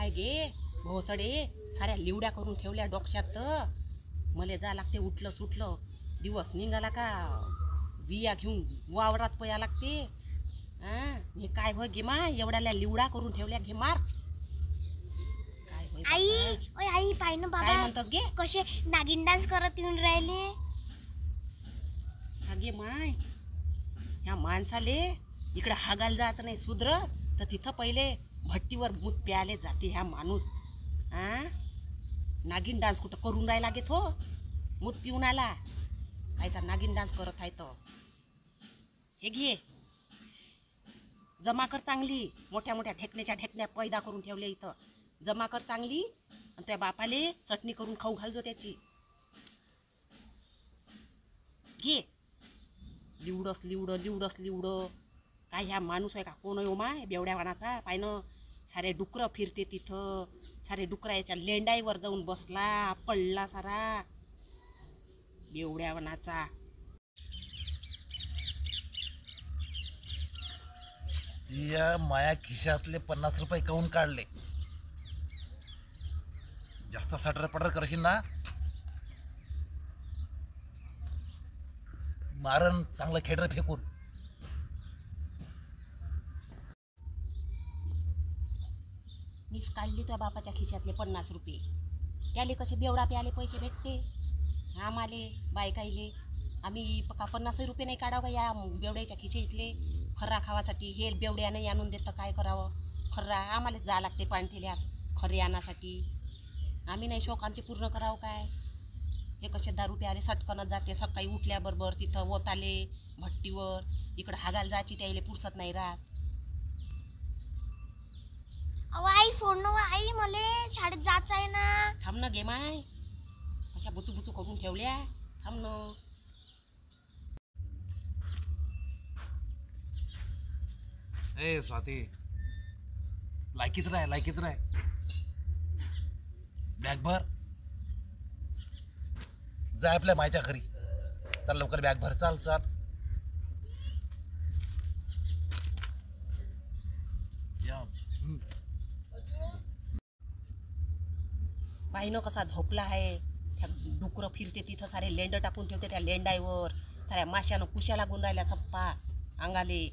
काय गे भोसडे, साऱ्या लिवड्या करून ठेवल्या डोक्यात. मले जा लागते उठलं सुटलं, दिवस निघाला का बिया घेऊन वावरात पया लागते. हे काय होय घे मा, एवढ्याला लिवडा करून ठेवल्या घे मार. काय होय आई, ओय आई पाय ना बाबा, काय म्हणतस गे? कसे नागिन डान्स करत येऊन राहिले. अगे माय, ह्या माणसाले इकडे हागायला जायचं नाही सुधरत तर तिथं पहिले भट्टीवर मूत प्यायले जाते ह्या माणूस. नागिन डान्स कुठं करून राहिला गे तो, मूत पिऊन आला कायचा नागिन डान्स करत आहे तो. हे घे जमा कर चांगली, मोठ्या मोठ्या ढेकण्याच्या ढेकण्या पैदा करून ठेवल्या इथं. जमा कर चांगली आणि त्या बापाले चटणी करून खाऊ घालजो त्याची. घे लिवडस लिवडं. काय ह्या माणूस आहे का कोण आहे माय बेवड्या वाणाचा. पायनं सारे डुकरं फिरते तिथं, सारे डुकरा याच्या लेंडाईवर जाऊन बसला पडला सारा बेवड्या वाणाचा. या माया खिशातले 50 रुपये काऊन काढले? जास्त सटर पटर करशील ना मारण चांगलं खेटर फेकून. मीच काढली तुझ्या बापाच्या खिशातले 50 रुपये. त्याले कसे बेवडा प्याले पैसे भेटते आम्हाले बायकाईले. आम्ही पक्का 50 रुपये नाही काढावं या बेवड्याच्या खिशातले खर्रा खावासाठी. हे बेवड्या नाही आणून देतं काय करावं. खर्रा आम्हालाच जा लागते पाणठेल्यात खरे आणण्यासाठी. आम्ही नाही शोक आमचे पूर्ण करावं काय. हे कसे दारू प्याले सटकनच जाते. सकाळी उठल्याबरोबर तिथं ओताले भट्टीवर, इकडं हागायला जायची त्याला पुरसत नाही राहत. अहो आई सोड ना आई, मले शाळेत जायचं आहे ना. थांब न घे माय, अशा बुचू करून ठेवल्या. थांब न. ए स्वाती, लायकीत राह. बॅग भर, जा आपल्या मायच्या घरी. चल लवकर बॅग भर, चाल. पाहिनं कसा झोपला आहे. त्या डुकरं फिरते तिथं, सारे लेंड टाकून ठेवते त्या लेंडाईवर. साऱ्या माशानं कुशा लागून राहिल्या चप्पा अंगाले.